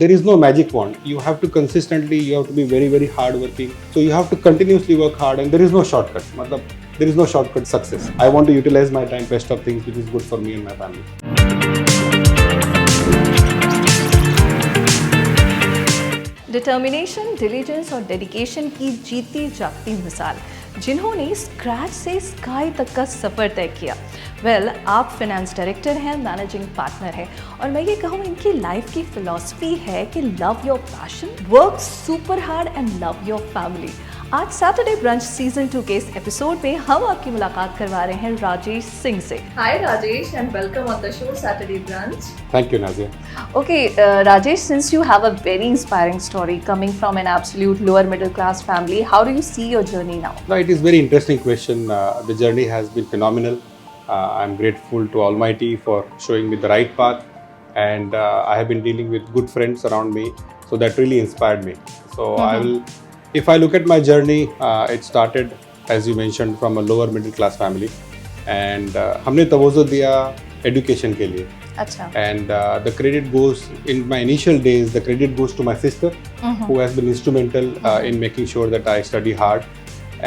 There is no magic wand. You have to consistently, you have to be very, very hard working. So you have to continuously work hard and there is no shortcut. Matlab, there is no shortcut success. I want to utilize my time best of things which is good for me and my family. Determination, diligence और dedication की जीती जागती मिसाल, जिन्होंने scratch से sky तक का सफ़र तय किया। आप फाइनेंस डायरेक्टर हैं, मैनेजिंग पार्टनर हैं, और मैं ये कहूँ इनकी लाइफ की फिलॉसफी है कि love your passion, work super hard and love your family. आज सैटरडे ब्रंच सीजन 2 के इस एपिसोड में हम आपकी मुलाकात करवा रहे हैं राजेश सिंह से। Hi Rajesh and welcome on the show Saturday brunch. Thank you, Nazia. Okay, Rajesh, since you have a very inspiring story coming from an absolute lower middle class family, how do you see your journey now? No, it is very interesting question. The journey has been phenomenal. I'm grateful to Almighty for showing me the right path, and I have been dealing with good friends around me, so that really inspired me. So if I look at my journey, it started, as you mentioned, from a lower middle class family, and हमने तवज्जो दिया education के लिए. अच्छा. And the credit goes, in my initial days, the credit goes to my sister, who has been instrumental in making sure that I study hard.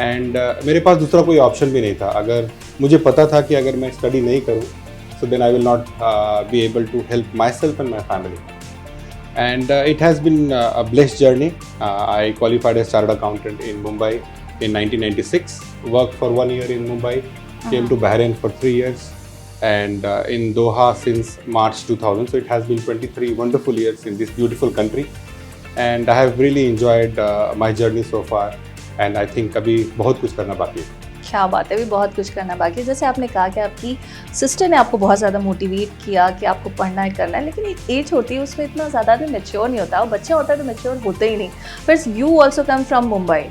And मेरे पास दूसरा कोई option भी नहीं था. अगर मुझे पता था कि अगर मैं स्टडी नहीं करूँ, so then I will not be able to help myself and my family. And it has been a blessed journey. I qualified as chartered accountant in Mumbai in 1996. Worked for 1 year in Mumbai. Came to Bahrain for 3 years. And in Doha since March 2000. So it has been 23 wonderful years in this beautiful country. And I have really enjoyed my journey so far. And I think अभी बहुत कुछ करना बाकी है। क्या बात है, अभी बहुत कुछ करना बाकी है। जैसे आपने कहा कि आपकी सिस्टर ने आपको बहुत ज़्यादा मोटिवेट किया कि आपको पढ़ना है, करना है, लेकिन एक एज होती है उसमें इतना ज़्यादा भी मैच्योर नहीं होता। और बच्चा होता है तो मैच्योर होते ही नहीं। फिर you also come from Mumbai,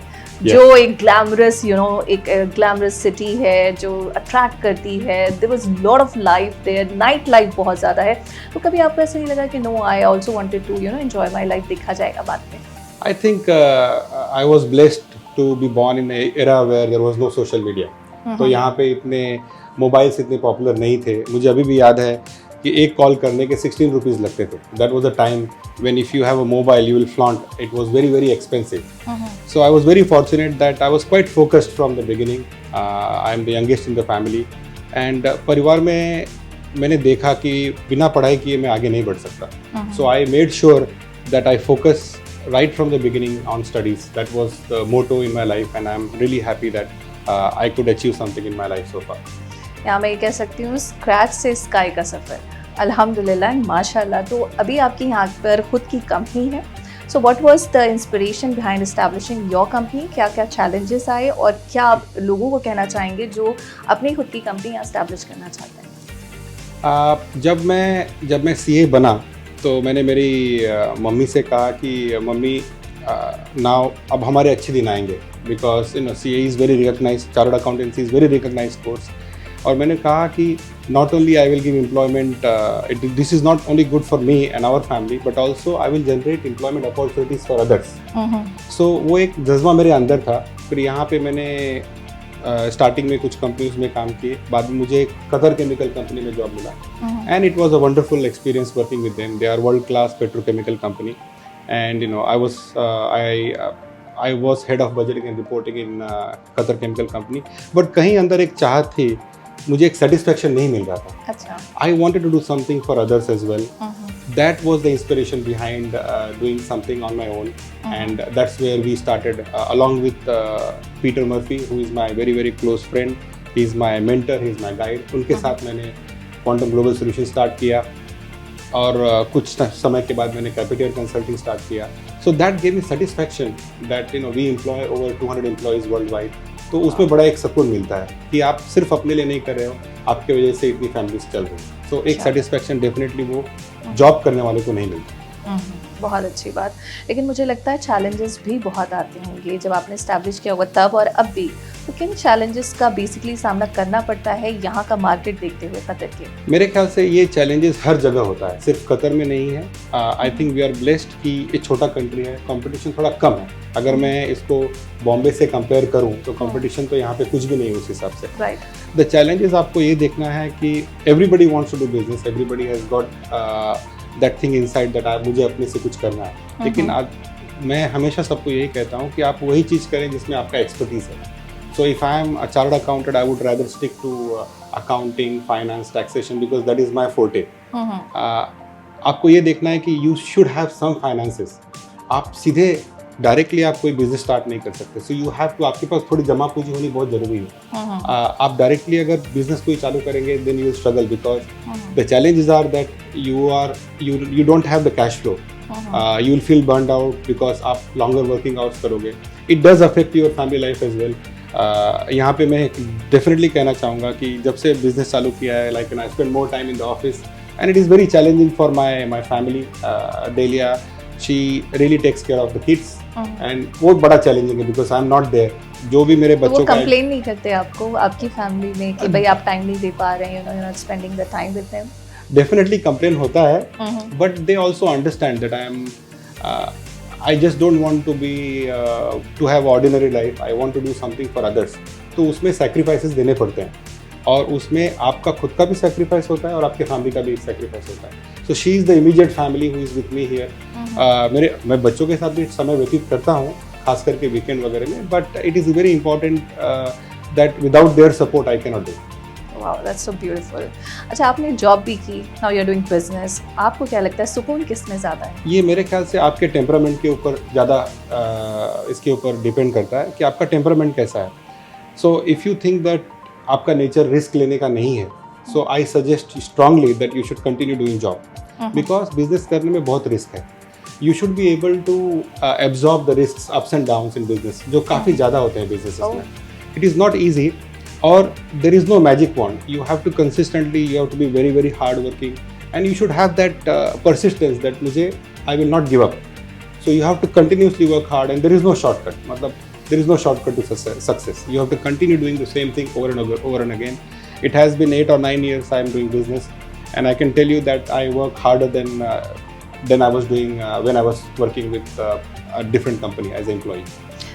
जो एक ग्लैमरस एक ग्लैमरस सिटी है जो अट्रैक्ट करती है। There was lot of life there, night life बहुत ज़्यादा है। तो कभी आपको ऐसा नहीं लगा कि no, I also wanted to enjoy my life, देखा जाएगा बाद में? I think I was blessed to be born in an era where there was no social media. तो यहाँ पे इतने मोबाइल्स इतने पॉपुलर नहीं थे। मुझे अभी भी याद है कि एक कॉल करने के 16 रुपीज़ लगते थे. That was the time when if you have a mobile you will flaunt. It was very, very expensive. So I was very fortunate that I was quite focused from the beginning. I am the youngest in the family. And परिवार में मैंने देखा कि बिना पढ़ाई किए मैं आगे नहीं बढ़ सकता. So I made sure that I focus right from the beginning on studies. That was the motto in my life, and I'm really happy that I could achieve something in my life so far. यहाँ मैं ये कह सकती हूँ, scratch से sky का सफ़र, अल्हम्दुलिल्लाह माशाल्लाह। तो अभी आपकी यहाँ पर खुद की कंपनी है। So what was the inspiration behind establishing your company? क्या क्या चैलेंजेस आए और क्या आप लोगों को कहना चाहेंगे जो अपनी खुद की कंपनी एस्टैब्लिश करना चाहते हैं? जब मैं सीए बना तो मैंने मेरी मम्मी से कहा कि मम्मी नाउ अब हमारे अच्छे दिन आएंगे, because CA is very recognised, chartered accountancy is very recognised course. और मैंने कहा कि not only I will give employment, this is not only good for me and our family, but also I will generate employment opportunities for others. So वो एक जज्बा मेरे अंदर था। फिर यहाँ पे मैंने स्टार्टिंग में कुछ कंपनीज में काम किए, बाद में मुझे कतर केमिकल कंपनी में जॉब मिला, and it was a wonderful experience working with them. They are world class petrochemical company, and I was head of budgeting and reporting in Qatar chemical company. But कहीं अंदर एक चाहत थी, मुझे एक satisfaction नहीं मिल रहा था। अच्छा, I wanted to do something for others as well. That was the inspiration behind doing something on my own, and that's where we started along with Peter Murphy, who is my very, very close friend. He's my mentor, he's my guide. उनके साथ मैंने Quantum Global Solutions start किया, और कुछ समय के बाद मैंने Capitair Consulting start किया. So that gave me satisfaction that we employ over 200 employees worldwide. तो उसमें बड़ा एक सुकून मिलता है कि आप सिर्फ अपने लिए नहीं कर रहे हो, आपके वजह से इतनी फैमिलीज चल रही है। तो एक सेटिस्फैक्शन डेफिनेटली वो जॉब करने वाले को नहीं मिलती। बहुत अच्छी बात। लेकिन मुझे लगता है चैलेंजेस भी बहुत आते होंगे जब आपने एस्टैब्लिश किया होगा तब और अब भी। तो किन चैलेंजेस का बेसिकली सामना करना पड़ता है यहाँ का मार्केट देखते हुए कतर के? मेरे ख्याल से ये चैलेंजेस हर जगह होता है, सिर्फ कतर में नहीं है। I think we are blessed कि ये छोटा कंट्री है, कंपटीशन थोड़ा कम है। अगर मैं इसको बॉम्बे से कंपेयर करूँ तो कंपटीशन तो यहाँ पे कुछ भी नहीं है उस हिसाब से। राइट। द चैलेंजेस आपको ये देखना है कि everybody wants to do business, everybody has got that thing inside that मुझे अपने से कुछ करना है। लेकिन आज मैं हमेशा सबको यही कहता हूँ कि आप वही चीज़ करें जिसमें आपका एक्सपर्टीज है। So if I am a chartered accountant, I would rather stick to accounting, finance, taxation because that is my forte. आपको ये देखना है कि you should have some finances. आप सीधे डायरेक्टली आप कोई बिजनेस स्टार्ट नहीं कर सकते। सो यू हैव टू, आपके पास थोड़ी जमा पूंजी होनी बहुत जरूरी है। आप डायरेक्टली अगर बिजनेस कोई चालू करेंगे then you struggle because the challenges are that you don't have the cash flow, you will feel burned out because आप लॉन्गर वर्किंग आवर्स करोगे। It does affect your family life as well. यहाँ पे मैं definitely कहना चाहूँगा कि जब से बिजनेस चालू किया है, like I spend more time in the office and it is very challenging for my family. Delia she really takes care of the kids and वो बड़ा चैलेंजिंग है because I am not there. जो भी मेरे बच्चों का complain नहीं करते आपको आपकी फैमिली में कि भाई आप टाइम नहीं दे पा रहे हैं, you not spending the time with them? Definitely complain होता है but they also understand that I just don't want to be to have ordinary life. I want to do something for others. तो उसमें sacrifices देने पड़ते हैं और उसमें आपका खुद का भी sacrifice होता है और आपके फैमिली का भी sacrifice होता है। So she is the immediate family who is with me here. मैं बच्चों के साथ भी समय व्यतीत करता हूँ, खास करके वीकेंड वगैरह में, but it is very important that without their support I cannot do. Wow, that's so beautiful. अच्छा, आपने जॉब भी की, now you're doing business. आपको क्या लगता है सुकून किसमें ज़्यादा है? ये मेरे ख्याल से आपके टेम्परामेंट के ऊपर ज़्यादा इसके ऊपर डिपेंड करता है कि आपका टेम्परामेंट कैसा है। So if you think that आपका नेचर रिस्क लेने का नहीं है, so I suggest strongly that you should continue doing job because business करने में बहुत रिस्क है। You should be able to absorb the risk ups and downs in business, जो काफ़ी ज़्यादा होते हैं बिजनेस में। It is not easy or there is no magic wand. You have to consistently, you have to be very very hard working and you should have that persistence that I will not give up. So you have to continuously work hard and there is no shortcut. There is no shortcut to success. You have to continue doing the same thing over and again. It has been 8 or 9 years I am doing business and I can tell you that I work harder than I was doing when I was working with a different company as an employee.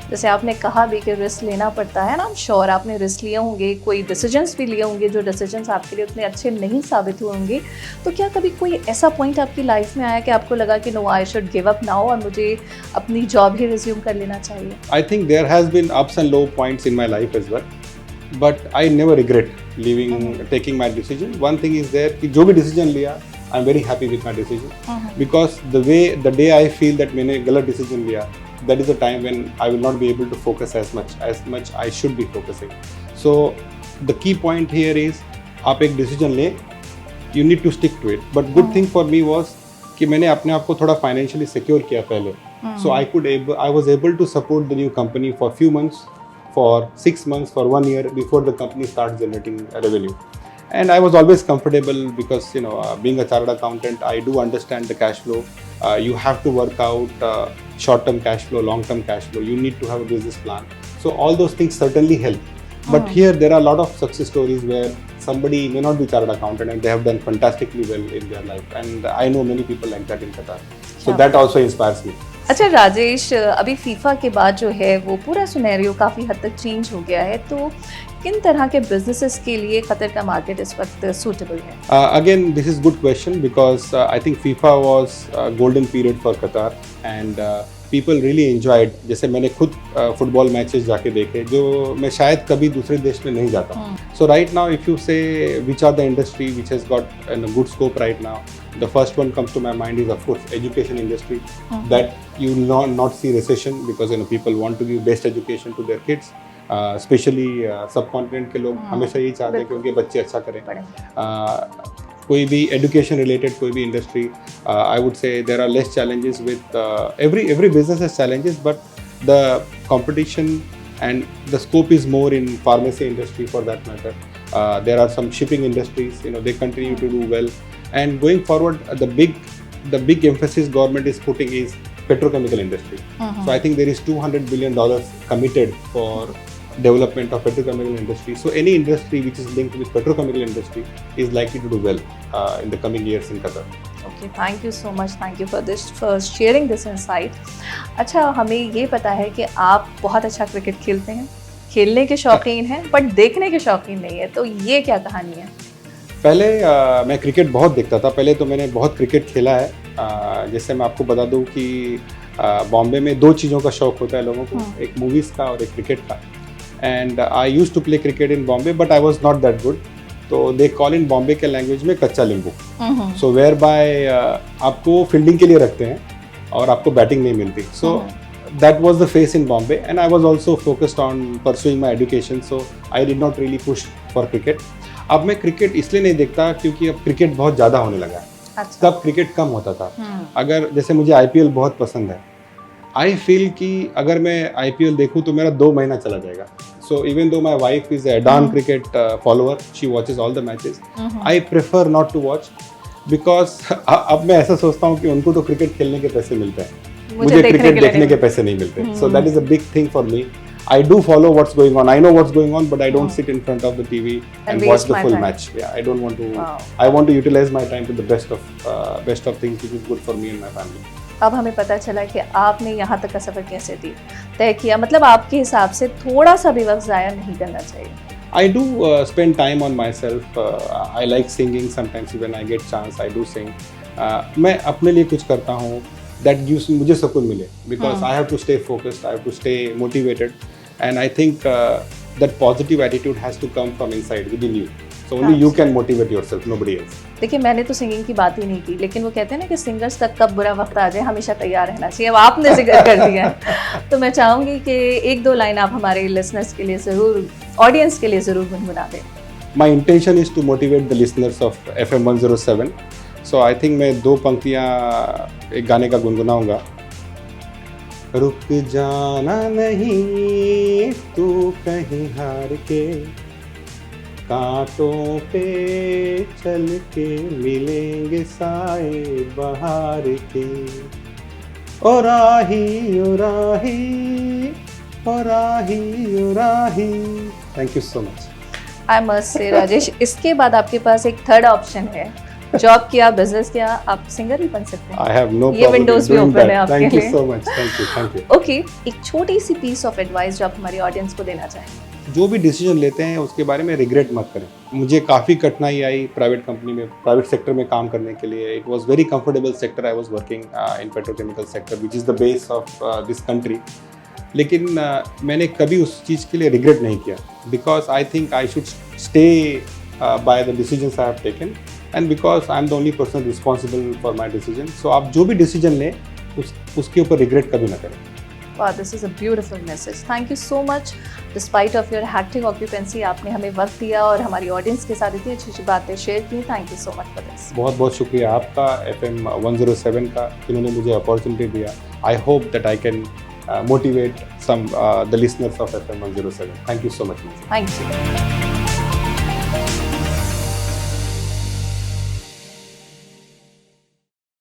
जैसे आपने कहा भी कि risk लेना पड़ता है ना, I am sure आपने रिस्क लिए होंगे, कोई डिसीजंस भी लिए होंगे जो डिसीजंस आपके लिए उतने अच्छे नहीं साबित हुए होंगे। तो क्या कभी कोई ऐसा पॉइंट आपकी लाइफ में आया कि आपको लगा कि no I should give up now और मुझे अपनी जॉब ही रिज्यूम कर लेना चाहिए? I think there has been ups and low points in my life as well but I never regret taking my decision. One thing is there कि जो भी डिसीजन लिया I am very happy with my decision because the day I feel that मैंने गलत decision लिया, that is the time when I will not be able to focus as much I should be focusing. So the key point here is आप एक decision लें, you need to stick to it. But good thing for me was कि मैंने अपने आप को थोड़ा financially secure किया पहले. So I was able to support the new company for few months, for 6 months, for 1 year before the company starts generating revenue. And I was always comfortable because being a chartered accountant, I do understand the cash flow. You have to work out short-term cash flow, long-term cash flow. You need to have a business plan. So all those things certainly help. But here there are a lot of success stories where somebody may not be chartered accountant and they have done fantastically well in their life. And I know many people like that in Qatar. So that also inspires me. अच्छा राजेश, अभी FIFA के बाद जो है वो पूरा scenario काफ़ी हद तक चेंज हो गया है, तो किन तरह के बिजनेसेस के लिए कतर का मार्केट इस वक्त सूटेबल है? Again this is good question because I think FIFA was golden period for Qatar and people really enjoyed. जैसे मैंने खुद फुटबॉल मैचेस जाके देखे जो मैं शायद कभी दूसरे देश में नहीं जाता। So right now if you say which are the industry which has got an good scope right now, the first one comes to my mind is of course education industry. That you will not see recession because people want to give best education to their kids, especially subcontinent के लोग हमेशा यही चाहते हैं कि उनके बच्चे अच्छा करें। कोई भी education related कोई भी industry, I would say there are less challenges with every business has challenges, but the competition and the scope is more in pharmacy industry for that matter. There are some shipping industries, they continue to do well. And going forward, the big emphasis government is putting is petrochemical industry. So I think there is $200 billion committed for development of petrochemical industry. So any industry which is linked with petrochemical industry is likely to do well in the coming years in Qatar. Okay, thank you so much. Thank you for sharing this insight. अच्छा, हमें ये पता है कि आप बहुत अच्छा cricket खेलते हैं, खेलने के शौकीन हैं, बट देखने के शौकीन नहीं है, तो ये क्या कहानी है? पहले मैं क्रिकेट बहुत देखता था। पहले तो मैंने बहुत क्रिकेट खेला है। जैसे मैं आपको बता दूं कि बॉम्बे में दो चीज़ों का शौक होता है लोगों को, एक मूवीज़ का और एक क्रिकेट का। And I used to play cricket in Bombay but I was not that good. तो दे कॉल इन बॉम्बे के लैंग्वेज में कच्चा नींबू। सो वेयर बाय आपको फील्डिंग के लिए रखते हैं और आपको बैटिंग नहीं मिलती। सो that was the face in Bombay, and I was also focused on pursuing my education, so I did not really push for cricket. अब मैं क्रिकेट इसलिए नहीं देखता क्योंकि अब क्रिकेट बहुत ज़्यादा होने लगा है। अच्छा। तब क्रिकेट कम होता था। अगर जैसे मुझे IPL बहुत पसंद है, आई फील कि अगर मैं IPL देखूं तो मेरा 2 महीना चला जाएगा। So even though my wife is a don cricket follower, she watches all the matches, I prefer not to watch because अब मैं ऐसा सोचता हूँ कि उनको तो क्रिकेट खेलने के पैसे मिलते हैं, मुझे क्रिकेट देखने के पैसे नहीं मिलते। So that is a big thing for me. I do follow what's going on. I know what's going on, but I don't sit in front of the TV and watch the full match. Yeah, I don't want to. Wow. I want to utilize my time to the best of things which is good for me and my family. अब हमें पता चला कि आपने यहाँ तक का सफ़र कैसे तय किया, मतलब आपके हिसाब से थोड़ा सा भी वक्त ज़ाया नहीं करना चाहिए। I do spend time on myself. I like singing. Sometimes when I get chance, I do sing. मैं अपने लिए कुछ करता हूँ that gives मुझे सुकून मिले because I have to stay focused. I have to stay motivated. And I think that positive attitude has to come from inside within you. So only you can motivate yourself, nobody else. देखिए मैंने तो singing की बात ही नहीं की, लेकिन वो कहते हैं ना कि सिंगर्स तक कब बुरा वक्त आ जाए हमेशा तैयार रहना चाहिए। अब आपने जिक्र कर दिया है तो मैं चाहूँगी कि एक दो लाइन आप हमारे लिसनर्स के लिए ज़रूर, ऑडियंस के लिए ज़रूर गुनगुना दें। My intention is to motivate the listeners of FM 107. So I think मैं 2 पंक्तियाँ एक गाने का गुनगुनाऊँगा। रुक जाना नहीं तू कहीं हार के, कांटों पे चल के मिलेंगे साए बहार के। ओ राही ओ राही ओ राही ओ राही। Thank you so much. I must say Rajesh, इसके बाद आपके पास एक थर्ड ऑप्शन है, जॉब किया, बिजनेस किया, आप सिंगर भी बन सकते हैं। I have no ये problem विंडोज भी doing ओपन that. है आपके Thank you लिए। so much. Thank you. Okay, एक छोटी सी पीस ऑफ एडवाइस जो आप हमारी ऑडियंस को देना चाहेंगे। जो भी डिसीजन लेते हैं उसके बारे में रिग्रेट मत करें। मुझे काफ़ी कठिनाई आई प्राइवेट कंपनी में, प्राइवेट सेक्टर में काम करने के लिए। It was very comfortable sector. I was working in petrochemical sector which is the base of this country. लेकिन मैंने कभी उस चीज़ के लिए रिग्रेट नहीं किया because I think I should stay by the decisions I have taken and because I am the only person responsible for my decision. So आप जो भी डिसीजन लें उसके ऊपर रिग्रेट कभी ना करें। Wow, this is a beautiful message. Thank you so much. Despite of your hectic occupancy, आपने हमें वक्त दिया और हमारी ऑडियंस के साथ इतनी अच्छी बातें शेयर की। Thank you so much for this. बहुत बहुत शुक्रिया आपका FM 107 का, जिन्होंने मुझे अपॉर्चुनिटी दिया। I hope that I can motivate some the listeners of FM 107. Thank you so much. Thank you.